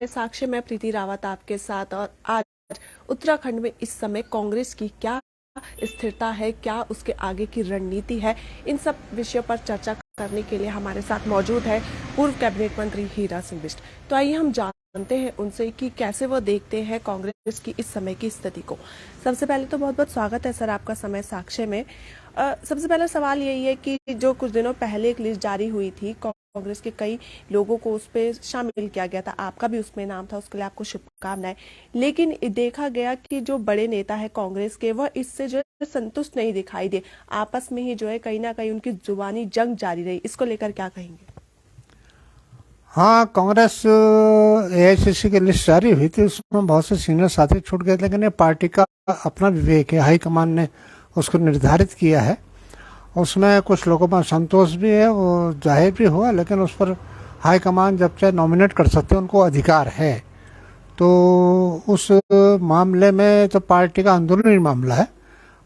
साक्ष्य में प्रीति रावत आपके साथ। और आज उत्तराखंड में इस समय कांग्रेस की क्या स्थिरता है, क्या उसके आगे की रणनीति है, इन सब विषयों पर चर्चा करने के लिए हमारे साथ मौजूद है पूर्व कैबिनेट मंत्री हीरा सिंह बिष्ट। तो आइए हम जानते हैं उनसे कि कैसे वो देखते हैं कांग्रेस की इस समय की स्थिति को। सबसे पहले तो बहुत बहुत स्वागत है सर आपका समय साक्ष्य में। सबसे पहला सवाल यही है कि जो कुछ दिनों पहले एक लिस्ट जारी हुई थी, कांग्रेस के कई लोगों को उस पर शामिल किया गया था, आपका भी उसमें नाम था, उसके लिए आपको शुभकामनाएं। लेकिन देखा गया कि जो बड़े नेता है कांग्रेस के, वह इससे जो है संतुष्ट नहीं दिखाई दे, आपस में ही जो है कहीं ना कहीं उनकी जुबानी जंग जारी रही। इसको लेकर क्या कहेंगे? हाँ, कांग्रेस एआईसीसी की लिस्ट जारी हुई थी, उसमें बहुत से सीनियर साथी छूट गए, लेकिन ये पार्टी का अपना विवेक है, हाईकमान ने उसको निर्धारित किया है। उसमें कुछ लोगों में संतोष भी है, वो जाहिर भी हुआ, लेकिन उस पर हाईकमान जब चाहे नॉमिनेट कर सकते हैं, उनको अधिकार है। तो उस मामले में तो पार्टी का अंदरूनी मामला है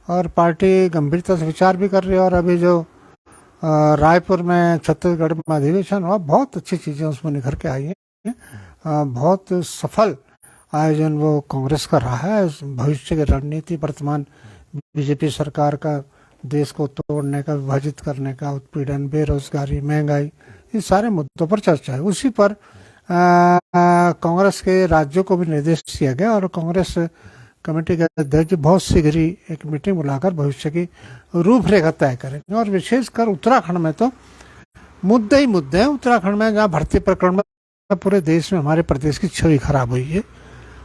और पार्टी गंभीरता से विचार भी कर रही है। और अभी जो रायपुर में छत्तीसगढ़ में अधिवेशन हुआ, बहुत अच्छी चीज़ें उसमें निखर के आई हैं। बहुत सफल आयोजन वो कांग्रेस का रहा है। भविष्य की रणनीति, वर्तमान बीजेपी सरकार का देश को तोड़ने का, विभाजित करने का, उत्पीड़न, बेरोजगारी, महंगाई, इन सारे मुद्दों पर चर्चा है। उसी पर कांग्रेस के राज्यों को भी निर्देश दिया गया और कांग्रेस कमेटी के अध्यक्ष बहुत शीघ्र ही एक मीटिंग बुलाकर भविष्य की रूपरेखा तय करेंगे। और विशेषकर उत्तराखंड में तो मुद्दे ही मुद्दे हैं। उत्तराखंड में जहाँ भर्ती प्रकरण में पूरे देश में हमारे प्रदेश की छवि खराब हुई है।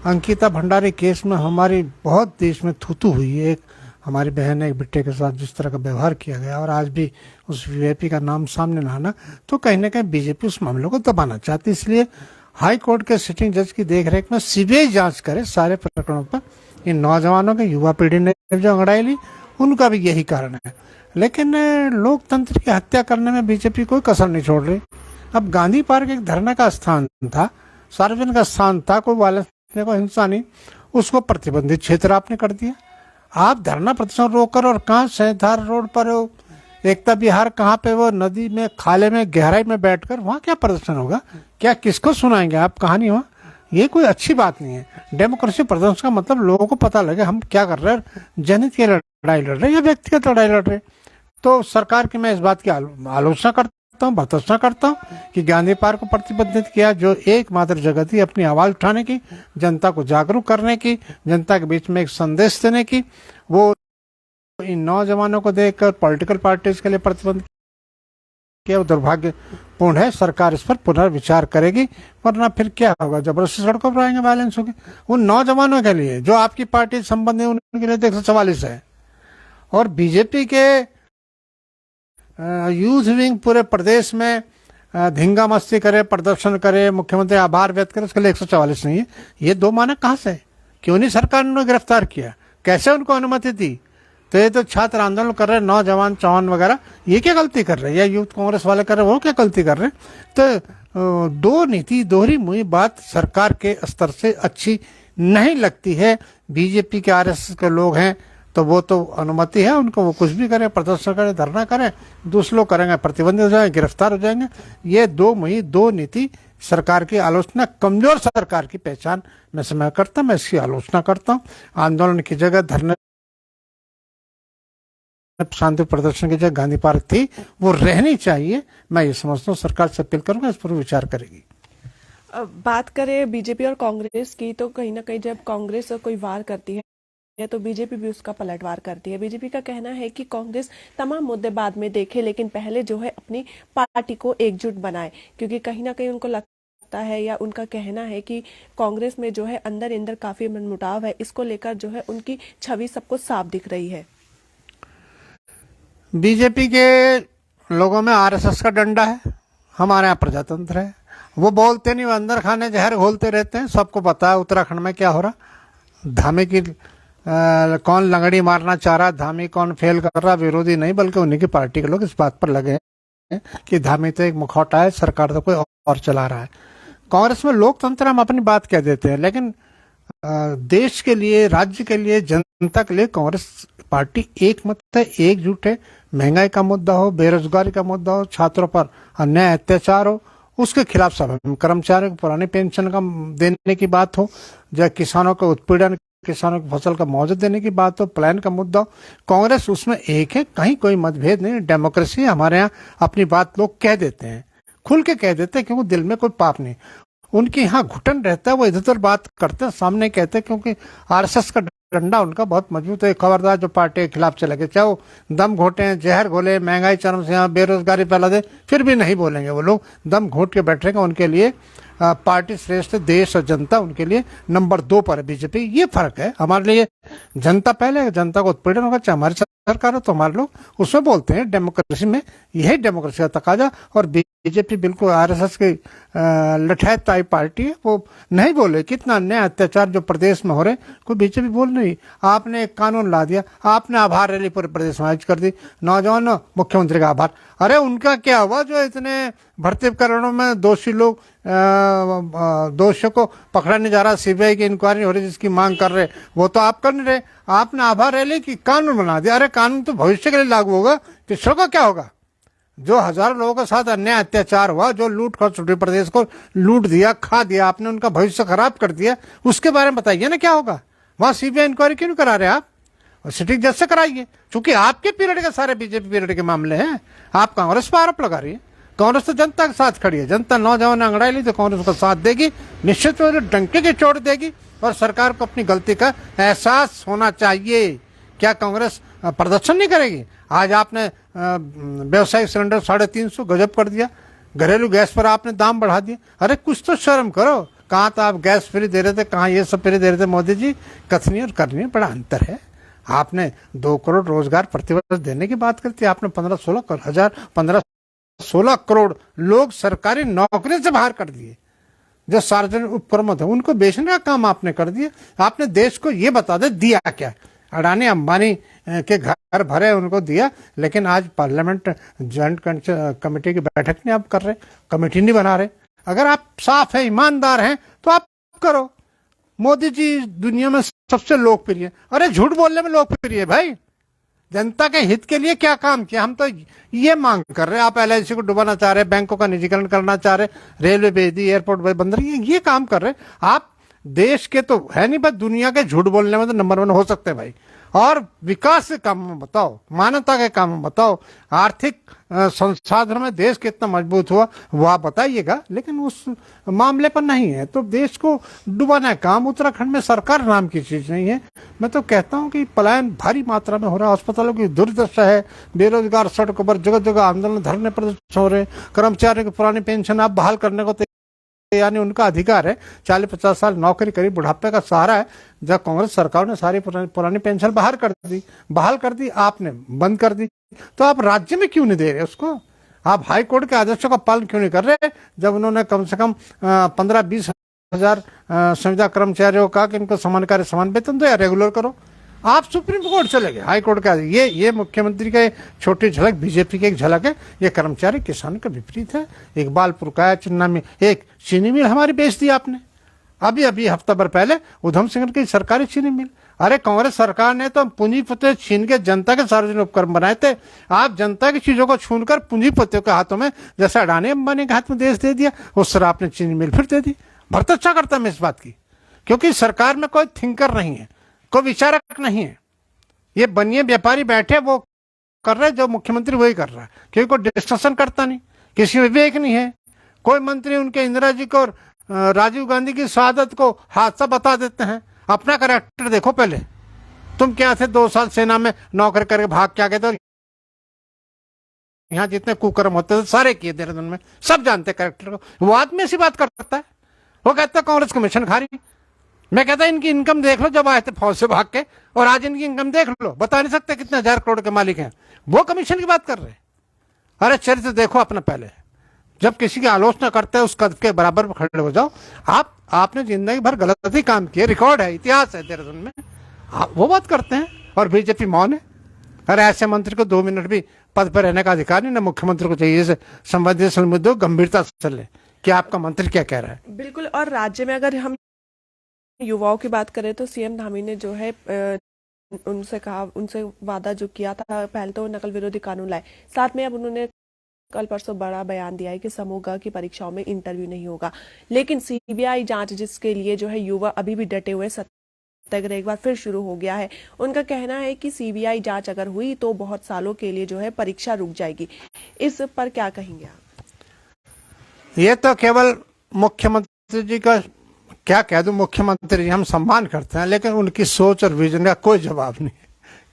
अंकिता भंडारी केस में हमारी बहुत देश में थूथू हुई है। एक हमारी बहन ने एक बेटे के साथ जिस तरह का व्यवहार किया गया और आज भी उस वीआईपी का नाम सामने न आना, तो कहीं ना कहीं बीजेपी उस मामले को दबाना चाहती। इसलिए हाई कोर्ट के सिटिंग जज की देखरेख में सीबीआई जांच करे सारे प्रकरणों पर। इन नौजवानों के, युवा पीढ़ी ने जो अंगड़ाई ली, उनका भी यही कारण है। लेकिन लोकतंत्र की हत्या करने में बीजेपी कोई कसर नहीं छोड़ रही। अब गांधी पार्क एक धरने का स्थान था, सार्वजनिक स्थान था, कोई वायलेंस को हिंसा नहीं, उसको प्रतिबंधित क्षेत्र आपने कर दिया। आप धरना प्रदर्शन रोककर, और कहाँ सैधार रोड पर हो, एकता विहार कहाँ पे, वो नदी में, खाले में, गहराई में बैठकर वहाँ क्या प्रदर्शन होगा? क्या किसको सुनाएंगे आप कहानी वहाँ? ये कोई अच्छी बात नहीं है। डेमोक्रेसी प्रदर्शन का मतलब लोगों को पता लगे हम क्या कर रहे हैं, जनहित की लड़ाई लड़ रहे हैं या व्यक्तिगत लड़ाई लड़ रहे हैं। तो सरकार की मैं इस बात की आलोचना करता हूँ, भर्त्सना करता हूँ कि गांधी पार्क को प्रतिबंधित किया, जो एकमात्र जगह थी अपनी आवाज उठाने की, जनता को जागरूक करने की, जनता के बीच में एक संदेश देने की। वो इन नौजवानों को देखकर पॉलिटिकल पार्टीज के लिए प्रतिबंध किया, दुर्भाग्यपूर्ण है। सरकार इस पर पुनर्विचार करेगी, वरना फिर क्या होगा? जबरदस्ती सड़कों पर आएंगे, वायलेंस होगी। उन नौजवानों के लिए जो आपकी पार्टी से संबंध है, उनके लिए 144 है। और बीजेपी के यूथ विंग पूरे प्रदेश में धिंगा मस्ती करे, प्रदर्शन करे, मुख्यमंत्री आभार व्यक्त करे, उसके लिए 144 नहीं है। ये दो माने कहाँ से? क्यों नहीं सरकार ने गिरफ्तार किया? कैसे उनको अनुमति दी? तो ये तो छात्र आंदोलन कर रहे हैं, नौजवान चौहान वगैरह, ये क्या गलती कर रहे हैं? या यूथ कांग्रेस वाले कर रहे हैं, वो क्या गलती कर रहे हैं? तो दो नीति, दोहरी मुही बात सरकार के स्तर से अच्छी नहीं लगती है। बीजेपी के आरएसएस के लोग हैं तो वो तो अनुमति है उनको, वो कुछ भी करें, प्रदर्शन करें, धरना करें, दूसरे लोग करेंगे प्रतिबंधित हो जाएंगे, गिरफ्तार हो जाएंगे। ये दो मुही, दो नीति सरकार की आलोचना, कमजोर सरकार की पहचान मैं समय करता हूँ, मैं इसकी आलोचना करता हूँ। आंदोलन की जगह, धरने, शांति प्रदर्शन की जगह गांधी पार्क थी, वो रहनी चाहिए। मैं ये समझता हूँ, सरकार से अपील करूंगा, इस पर विचार करेगी। बात करें बीजेपी और कांग्रेस की, तो कहीं ना कहीं जब कांग्रेस कोई वार करती है तो बीजेपी भी उसका पलटवार करती है। बीजेपी का कहना है कि कांग्रेस तमाम मुद्दे बाद में देखे, लेकिन पहले जो है अपनी पार्टी को एकजुट बनाए, क्योंकि कहीं ना कहीं उनको लगता है, या उनका कहना है कि कांग्रेस में जो है अंदर अंदर काफी मनमुटाव है। इसको लेकर जो है उनकी छवि सबको साफ दिख रही है। बीजेपी के लोगों में आरएसएस का डंडा है, हमारे यहाँ प्रजातंत्र है। वो बोलते नहीं, वो अंदर खाने जहर घोलते रहते हैं। सबको पता है उत्तराखंड में क्या हो रहा। धामी की कौन लंगड़ी मारना चाह रहा, धामी कौन फेल कर रहा, विरोधी नहीं बल्कि उन्हीं की पार्टी के लोग इस बात पर लगे हैं कि धामी तो एक मुखौटा है, सरकार तो कोई और चला रहा है। कांग्रेस में लोकतंत्र हम अपनी बात कह देते हैं, लेकिन देश के लिए, राज्य के लिए, जनता के लिए कांग्रेस पार्टी एक मत है, एकजुट है। महंगाई का मुद्दा हो, बेरोजगारी का मुद्दा हो, छात्रों पर अन्याय अत्याचार हो, उसके खिलाफ सब है। कर्मचारियों को पुरानी पेंशन का देने की बात हो, या किसानों का उत्पीड़न, किसानों की फसल का मुआवजा देने की बात हो, प्लान का मुद्दा हो, कांग्रेस उसमें एक है, कहीं कोई मतभेद नहीं। डेमोक्रेसी है हमारे यहाँ, अपनी बात लोग कह देते हैं, खुल के कह देते हैं, क्योंकि दिल में कोई पाप नहीं। उनके यहाँ घुटन रहता है, वो इधर उधर बात करते हैं, सामने कहते हैं, क्योंकि आरएसएस का डंडा उनका बहुत मजबूत है। खबरदार जो पार्टी के खिलाफ चले गए, चाहे वो दम घोटे, जहर घोले, महंगाई चरम से यहाँ, बेरोजगारी फैला दे, फिर भी नहीं बोलेंगे वो लोग, दम घोट के बैठेंगे। उनके लिए पार्टी श्रेष्ठ, देश और जनता उनके लिए नंबर 2 पर है बीजेपी। ये फर्क है, हमारे लिए जनता पहले है, जनता को उत्पीड़न होगा, चाहे हमारी सरकार हो तो हमारे लोग उसमें बोलते हैं। डेमोक्रेसी में यही डेमोक्रेसी का तकाजा। और बीजेपी बिल्कुल आरएसएस की लठैत टाइप पार्टी है, वो नहीं बोले कितना अन्याय अत्याचार जो प्रदेश में हो रहे, कोई बीजेपी बोल नहीं। आपने एक कानून ला दिया, आपने आभार रैली पूरे प्रदेश में आयोजित कर दी, नौजवान मुख्यमंत्री का आभार। अरे उनका क्या हुआ जो इतने भर्ती प्रकरणों में दोषी लोग, दोषियों को पकड़ा नहीं जा रहा, सीबीआई की इंक्वायरी हो रही जिसकी मांग कर रहे, वो तो आप कर नहीं रहे। आपने आभार रैली की कानून बना दिया। अरे कानून तो भविष्य के लिए लागू होगा, पिछड़ों का क्या होगा? जो हजारों लोगों के साथ अन्याय अत्याचार हुआ, जो लूट खर्च उत्तर प्रदेश को लूट दिया, खा दिया आपने, उनका भविष्य खराब कर दिया, उसके बारे में बताइए ना क्या होगा। वहां सीबीआई इंक्वायरी क्यों नहीं करा रहे आप? और सिटिंग जज से कराइए, क्योंकि आपके पीरियड के सारे बीजेपी पीरियड के मामले हैं। आप कांग्रेस पर आरोप लगा रही है। कांग्रेस तो जनता के साथ खड़ी है, जनता नौजवान ने अंगड़ाई ली तो कांग्रेस का साथ देगी, निश्चित रूप से डंके की चोट देगी। और सरकार को अपनी गलती का एहसास होना चाहिए। क्या कांग्रेस प्रदर्शन नहीं करेगी? आज आपने व्यवसायिक सिलेंडर 350 गजब कर दिया, घरेलू गैस पर आपने दाम बढ़ा दिए। अरे कुछ तो शर्म करो। कहाँ तो आप गैस फ्री दे रहे थे, कहाँ ये सब फ्री दे रहे थे। मोदी जी, कथनी और करनी में बड़ा अंतर है। आपने 2 करोड़ रोजगार प्रतिवर्ष देने की बात करती है, आपने 15-16 करोड़ लोग सरकारी नौकरी से बाहर कर दिए। जो सार्वजनिक उपक्रम थे उनको बेचने का काम आपने कर दिया। आपने देश को ये बता दे दिया क्या। अडानी अंबानी के घर भरे उनको दिया, लेकिन आज पार्लियामेंट ज्वाइंट कमेटी की बैठक नहीं आप कर रहे, कमेटी नहीं बना रहे। अगर आप साफ है, ईमानदार हैं तो आप करो। मोदी जी दुनिया में सबसे लोकप्रिय, अरे झूठ बोलने में लोकप्रिय है भाई। जनता के हित के लिए क्या काम किया? हम तो ये मांग कर रहे हैं। आप एलआईसी को डुबाना चाह रहे, बैंकों का निजीकरण करना चाह रहे, रेलवे भेज दी, एयरपोर्ट बंद रही, ये काम कर रहे। आप देश के तो है नहीं, बस दुनिया के झूठ बोलने में तो नंबर 1 हो सकते हैं भाई। और विकास के काम में बताओ, मानवता के काम में बताओ, आर्थिक संसाधन में देश कितना मजबूत हुआ वो आप बताइएगा, लेकिन उस मामले पर नहीं है। तो देश को डुबाना है काम। उत्तराखंड में सरकार नाम की चीज नहीं है। मैं तो कहता हूं कि पलायन भारी मात्रा में हो रहा है, अस्पतालों की दुर्दशा है, बेरोजगार सड़कों पर जगह जगह आंदोलन, धरने प्रदर्शन हो रहे, कर्मचारियों की पुरानी पेंशन आप बहाल करने को, यानी उनका अधिकार है, 40-50 साल नौकरी करी, बुढ़ापे का सहारा है। जब कांग्रेस सरकार ने सारी पुरानी पेंशन बहाल कर दी, आपने बंद कर दी, तो आप राज्य में क्यों नहीं दे रहे उसको? आप हाई कोर्ट के आदेशों का पालन क्यों नहीं कर रहे? जब उन्होंने कम से कम 15-20 हजार संविदा कर्मचारियों का कि इनको समान कार्य समान वेतन दो या रेगुलर करो। आप सुप्रीम कोर्ट चले गए, हाई कोर्ट का। ये मुख्यमंत्री का छोटी झलक, बीजेपी की एक झलक है। ये कर्मचारी किसान के विपरीत है। इकबालपुर का चिन्ना में एक चीनी मिल हमारी बेच दी आपने। अभी हफ्ता भर पहले उधम सिंह की सरकारी चीनी मिल। अरे कांग्रेस सरकार ने तो पूंजीपति छीन के जनता के सार्वजनिक उपक्रम बनाए थे। आप जनता की चीजों को छूनकर पूंजीपतियों के हाथों में, जैसे अडानी अंबानी के हाथ में देश दे दिया, उस तरह आपने चीनी मिल फिर दे दी। बहुत अच्छा करता मैं इस बात की, क्योंकि सरकार में कोई थिंकर नहीं है, कोई विचारक नहीं है। ये बनिए व्यापारी बैठे वो कर रहे, जो मुख्यमंत्री वही कर रहा है, क्योंकि कोई डिस्कशन करता नहीं, किसी में विवेक नहीं है। कोई मंत्री उनके इंदिरा जी को और राजीव गांधी की शहादत को हादसा बता देते हैं। अपना कैरेक्टर देखो पहले। तुम क्या थे, 2 साल सेना में नौकरी करके भाग क्या गए थे, यहाँ जितने कुकर्म होते थे सारे किए देहरादून में, सब जानते कैरेक्टर को। वो आदमी ऐसी बात करता है, वो कहता है कांग्रेस कमीशन खा रही। मैं कहता इनकी इनकम देख लो, जब आए थे फौज से भाग के, और आज इनकी इनकम देख लो, बता नहीं सकते कितने 1000 करोड़ के मालिक हैं। वो कमीशन की बात कर रहे हैं। अरे चरित्र देखो अपना पहले। जब किसी की आलोचना करते हैं उस कद के बराबर खड़े हो जाओ। आपने जिंदगी भर गलत ही काम किया, रिकॉर्ड है, इतिहास है देहरादून में। आप वो बात करते हैं और बीजेपी मौन है। अरे ऐसे मंत्री को 2 मिनट भी पद पर रहने का अधिकार नहीं। ना मुख्यमंत्री को चाहिए से संबंधित मुद्दों गंभीरता से ले कि आपका मंत्री क्या कह रहा है। बिल्कुल। और राज्य में अगर हम युवाओं की बात करें तो सीएम धामी ने जो है उनसे वादा जो किया था, पहले तो नकल विरोधी कानून लाए, साथ में अब उन्होंने कल परसों बड़ा बयान दिया है कि समूह ग की परीक्षाओं में इंटरव्यू नहीं होगा, लेकिन सीबीआई जांच जिसके लिए जो है युवा अभी भी डटे हुए सत्याग्रह एक बार फिर शुरू हो गया है। उनका कहना है कि सीबीआई जांच अगर हुई तो बहुत सालों के लिए जो है परीक्षा रुक जाएगी। इस पर क्या कहेंगे आप? ये तो केवल मुख्यमंत्री जी का, क्या कह दूं, मुख्यमंत्री जी हम सम्मान करते हैं, लेकिन उनकी सोच और विजन का कोई जवाब नहीं है।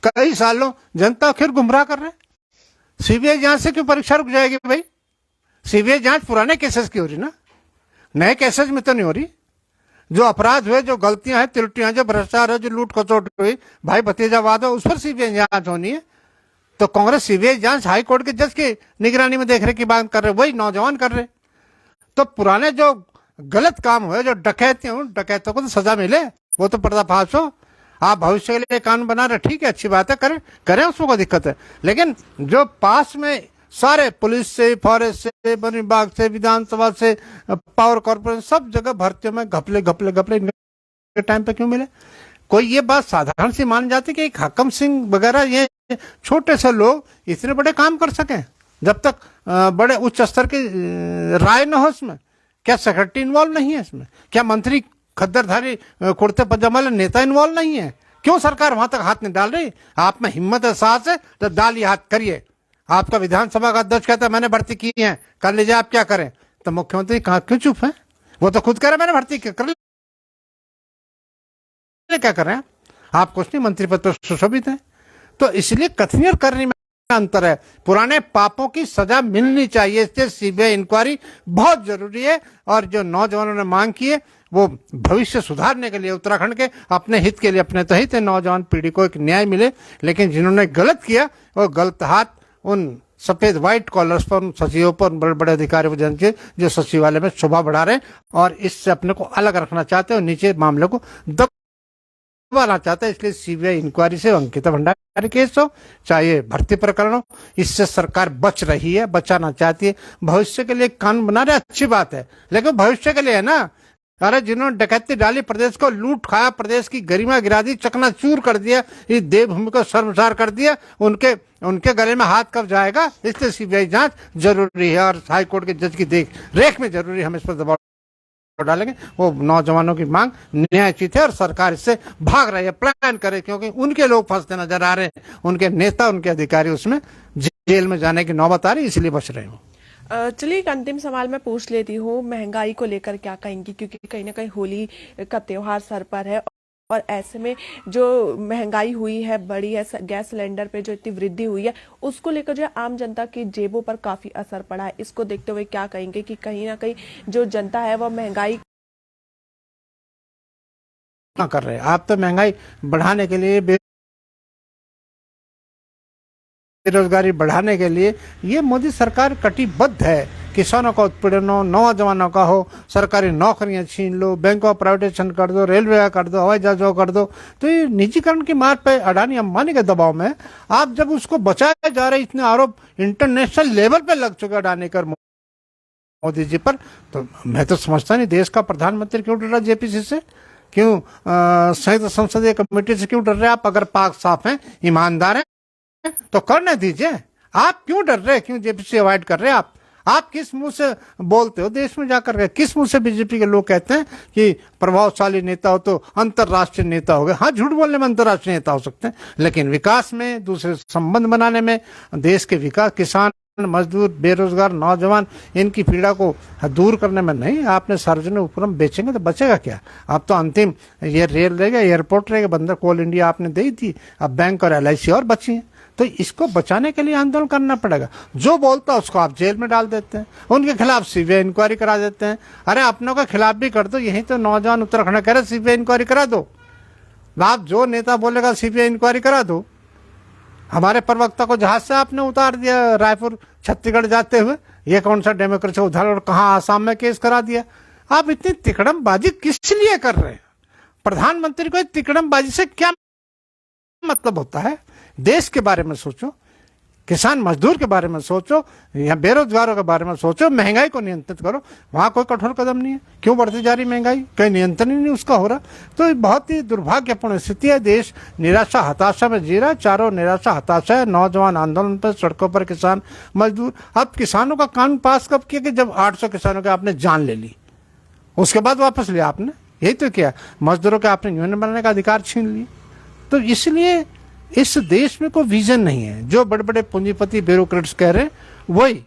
कई सालों जनता फिर गुमराह कर रहे हैं। सीबीआई जांच से क्यों परीक्षा रुक जाएगी भाई? सीबीआई जांच पुराने केसेस की हो रही ना, नए केसेस में तो नहीं हो रही। जो अपराध हुए, जो गलतियां हैं, त्रुटियां, जो भ्रष्टाचार है, जो लूट खसोट हुई, भाई भतीजावाद हो, उस पर सीबीआई जांच होनी है। तो कांग्रेस सीबीआई जांच हाई कोर्ट के जज की निगरानी में देखने की बात कर रहे, वही नौजवान कर रहे। तो पुराने जो गलत काम हुए, जो डकैती हो, डकैतों को तो सजा मिले, वो तो पर्दाफाश हो। आप भविष्य के लिए कानून बना रहे, ठीक है, अच्छी बात है, करें करें, उसमें कोई दिक्कत है। लेकिन जो पास में सारे पुलिस से, फॉरेस्ट से, वन विभाग से, विधानसभा से, पावर कॉर्पोरेशन, सब जगह भर्तियों में घपले घपले घपले इनके टाइम पे क्यों मिले? कोई ये बात साधारण सी मान जाती कि एक हाकम सिंह वगैरह ये छोटे से लोग इतने बड़े काम कर सकें जब तक बड़े उच्च स्तर की राय न हो इसमें? क्या सेक्रेटरी इन्वॉल्व नहीं है इसमें? क्या मंत्री खद्दरधारी कुर्ते पजामा नेता इन्वॉल्व नहीं है? क्यों सरकार वहां तक हाथ नहीं डाल रही? आप में हिम्मत है, साहस है तो डालिए हाथ, करिए। आपका विधानसभा का अध्यक्ष कहता है मैंने भर्ती की है, कर लीजिए, आप क्या करें? तो मुख्यमंत्री कहा क्यों चुप है? वो तो खुद कह रहे मैंने भर्ती कर ली, क्या कर रहे हैं आप? कुछ नहीं, मंत्री पद पर सुशोभित है। तो इसलिए कथनी और करनी में अंतर है। पुराने पापों की सजा मिलनी चाहिए, इसलिए सीबीआई इंक्वायरी बहुत जरूरी है। और जो नौजवानों ने मांग की है वो भविष्य सुधारने के लिए, उत्तराखंड के अपने हित के लिए, अपने तो हित है नौजवान पीढ़ी को एक न्याय मिले। लेकिन जिन्होंने गलत किया वो गलत हाथ उन सफेद व्हाइट कॉलर्स पर, उन सचिवों पर, बड़े बड़े अधिकारियों पर जो सचिवालय में शोभा बढ़ा रहे हैं और इससे अपने को अलग रखना चाहते हैं और नीचे मामले को दबाना चाहते हैं। इसलिए सीबीआई इंक्वायरी से अंकिता भंडारी केस हो, चाहे भर्ती प्रकरण हो, इससे सरकार बच रही है, बचाना चाहती है। भविष्य के लिए कानून बना रहे, अच्छी बात है, लेकिन भविष्य के लिए है ना। अरे जिन्होंने डकैती डाली, प्रदेश को लूट खाया, प्रदेश की गरिमा गिरा दी, चकनाचूर कर दिया, इस देवभूमि को शर्मसार कर दिया, उनके गले में हाथ कब जाएगा? इसलिए सीबीआई जांच जरूरी है और हाईकोर्ट के जज की देख रेख में जरूरी, हम इस पर दबाव डालेंगे। वो नौजवानों की मांग न्यायोचित है और सरकार इससे भाग रही है, प्लान करे, क्योंकि उनके लोग फंसते नजर आ रहे हैं, उनके नेता, उनके अधिकारी उसमें जेल में जाने की नौबत आ रही, इसलिए बच रहे हो। चलिए एक अंतिम सवाल मैं पूछ लेती हूँ, महंगाई को लेकर क्या कहेंगी? क्योंकि कहीं ना कहीं होली का त्योहार सर पर है और ऐसे में जो महंगाई हुई है, बड़ी है, गैस सिलेंडर पे जो इतनी वृद्धि हुई है, उसको लेकर जो है आम जनता की जेबों पर काफी असर पड़ा है। इसको देखते हुए क्या कहेंगे कि कहीं ना कहीं जो जनता है वह महंगाई कर रहे हैं? आप तो महंगाई बढ़ाने के लिए, बेरोजगारी बढ़ाने के लिए ये मोदी सरकार कटिबद्ध है। किसानों का उत्पीड़न हो, नौजवानों का हो, सरकारी नौकरियां छीन लो, बैंकों का प्राइवेटाइजेशन कर दो, रेलवे का कर दो, हवाई जहाजों का कर दो। तो ये निजीकरण की मार पे अडानी अंबानी के दबाव में आप जब उसको बचाया जा रहे, इतने आरोप इंटरनेशनल लेवल पे लग चुके अडानी कर मोदी जी पर, तो मैं तो समझता नहीं देश का प्रधानमंत्री क्यों डर रहा जेपीसी से, क्यों संयुक्त संसदीय कमेटी से क्यों डर रहे आप? अगर पाक साफ हैं, ईमानदार हैं तो करने दीजिए। आप क्यों डर रहे, क्यों जेपीसी अवॉइड कर रहे हैं? आप किस मुंह से बोलते हो देश में जाकर के? किस मुंह से बीजेपी के लोग कहते हैं कि प्रभावशाली नेता हो तो अंतर्राष्ट्रीय नेता हो गए? हाँ, झूठ बोलने में अंतर्राष्ट्रीय नेता हो सकते हैं, लेकिन विकास में, दूसरे संबंध बनाने में, देश के विकास, किसान, मजदूर, बेरोजगार, नौजवान, इनकी पीड़ा को दूर करने में नहीं। आपने सार्वजनिक उपक्रम बेचेंगे तो बचेगा क्या? आप तो अंतिम ये रेल रहेगा, एयरपोर्ट रहेगा, बंदर कोल इंडिया आपने दे दी, अब बैंक और एलआईसी और बची है। तो इसको बचाने के लिए आंदोलन करना पड़ेगा। जो बोलता है उसको आप जेल में डाल देते हैं, उनके खिलाफ सीबीआई इंक्वायरी करा देते हैं। अरे अपनों के खिलाफ भी कर दो, यही तो नौजवान उत्तराखंड कह रहे सीबीआई इंक्वायरी करा दो। आप जो नेता बोलेगा सीबीआई इंक्वायरी करा दो। हमारे प्रवक्ता को जहाज से आपने उतार दिया रायपुर छत्तीसगढ़ जाते हुए, ये कौन सा डेमोक्रेसी उधर, और कहाँ आसाम में केस करा दिया। आप इतनी तिकड़मबाजी किस लिए कर रहे हैं? प्रधानमंत्री को तिकड़मबाजी से क्या मतलब होता है? देश के बारे में सोचो। किसान मजदूर के बारे में सोचो, या बेरोजगारों के बारे में सोचो, महंगाई को नियंत्रित करो। वहां कोई कठोर कदम नहीं है। क्यों बढ़ती जा रही महंगाई? कहीं नियंत्रण ही नहीं उसका हो रहा। तो ये बहुत ही दुर्भाग्यपूर्ण स्थिति है। देश निराशा हताशा में जी रहा है, चारों निराशा हताशा है। नौजवान आंदोलन पर, सड़कों पर किसान मजदूर। अब किसानों का कानून पास कब किया कि जब 800 किसानों की आपने जान ले ली, उसके बाद वापस लिया आपने। यही तो किया। मजदूरों के आपने यूनियन बनाने का अधिकार छीन लिए। तो इसलिए इस देश में कोई विजन नहीं है। जो बड़े बड़े पूंजीपति ब्यूरोक्रेट्स कह रहे हैं वही,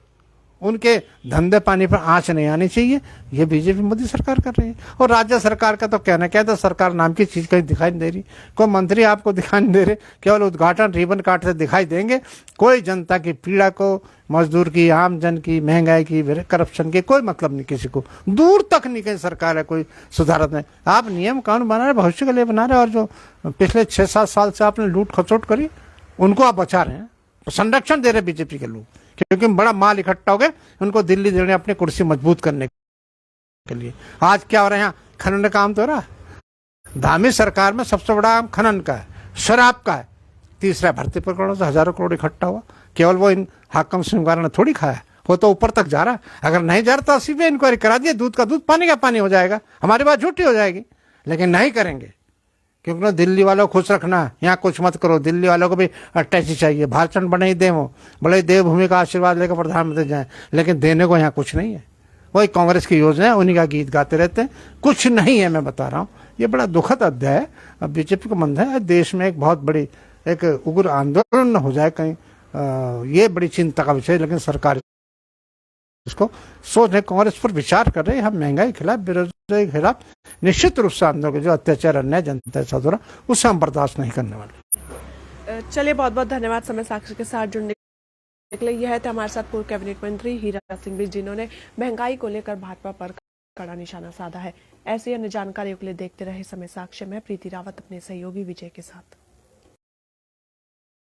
उनके धंधे पानी पर आंच नहीं आनी चाहिए। ये बीजेपी मोदी सरकार कर रही है। और राज्य सरकार का तो कहना क्या था, सरकार नाम की चीज कहीं दिखाई नहीं दे रही। कोई मंत्री आपको दिखाई नहीं दे रहे, केवल उद्घाटन रिबन काटते दिखाई देंगे। कोई जनता की पीड़ा को, मजदूर की, आम जन की, महंगाई की, करप्शन की कोई मतलब नहीं किसी को। दूर तक नहीं कहीं सरकार है कोई सुधारत नहीं। आप नियम कानून बना रहे, भविष्य के लिए बना रहे, और जो पिछले 6-7 साल से आपने लूट खसोट करी उनको आप बचा रहे हैं, संरक्षण दे रहे बीजेपी के लोग, क्योंकि बड़ा माल इकट्ठा हो गए उनको दिल्ली देने अपनी कुर्सी मजबूत करने के लिए। आज क्या हो रहा है, यहाँ खनन का काम तो हो रहा है। धामी सरकार में सबसे बड़ा काम खनन का है, शराब का है। तीसरा भर्ती प्रकरणों से हजारों करोड़ इकट्ठा हुआ। केवल वो इन हाकम सिंह ने थोड़ी खाया, वो तो ऊपर तक जा रहा है। अगर नहीं जा रहा तो अस्सी पे इंक्वायरी करा दिए, दूध का दूध पानी का पानी हो जाएगा, हमारी बात झूठी हो जाएगी। लेकिन नहीं करेंगे, क्योंकि दिल्ली वालों को खुश रखना, यहाँ कुछ मत करो। दिल्ली वालों को भी अटैची चाहिए। भाषण बने ही दे, वो बड़े देवभूमि का आशीर्वाद लेकर प्रधानमंत्री जाए, लेकिन देने को यहाँ कुछ नहीं है। वही कांग्रेस की योजना है, उन्हीं का गीत गाते रहते हैं, कुछ नहीं है। मैं बता रहा हूँ, ये बड़ा दुखद अध्याय है। अब बीजेपी को मंद है, देश में एक बहुत बड़ी एक उग्र आंदोलन न हो जाए कहीं, ये बड़ी चिंता का विषय। लेकिन सरकार इसको सोच रहे, कांग्रेस पर विचार कर रहे हैं। हम महंगाई के खिलाफ, बेरोजगारी के खिलाफ निश्चित रूप से आंदोलन, जो अत्याचार अन्याय जनता के साथ हो रहा, उससे हम बर्दाश्त नहीं करने वाले। चलिए, बहुत बहुत धन्यवाद समय साक्षी के साथ जुड़ने के लिए। यह थे हमारे साथ पूर्व कैबिनेट मंत्री हीरा सिंह भी, जिन्होंने महंगाई को लेकर भाजपा पर कड़ा निशाना साधा है। ऐसी अन्य जानकारियों के लिए देखते रहे समय साक्षी में प्रीति रावत अपने सहयोगी विजय के साथ।